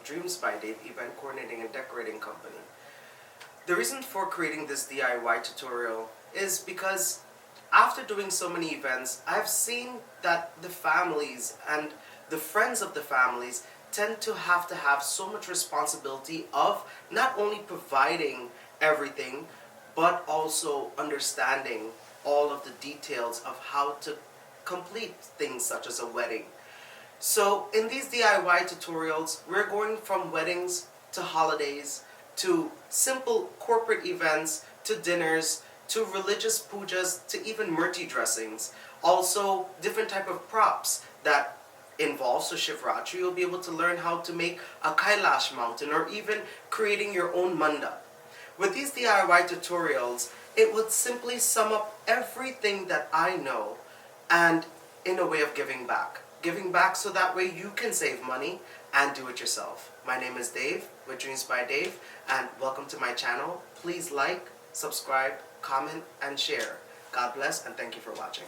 Dreams by Dave Event Coordinating and Decorating Company. The reason for creating this DIY tutorial is because after doing so many events, I've seen that the families and the friends of the families tend to have so much responsibility of not only providing everything, but also understanding all of the details of how to complete things such as a wedding. So in these DIY tutorials, we're going from weddings to holidays to simple corporate events to dinners to religious pujas to even murti dressings. Also different type of props that involve. So Shivratri, you'll be able to learn how to make a Kailash mountain or even creating your own mandap. With these DIY tutorials, it would simply sum up everything that I know and in a way of giving back. Giving back so that way you can save money and do it yourself. My name is Dave with Dreams by Dave, and welcome to my channel. Please like, subscribe, comment, and share. God bless, and thank you for watching.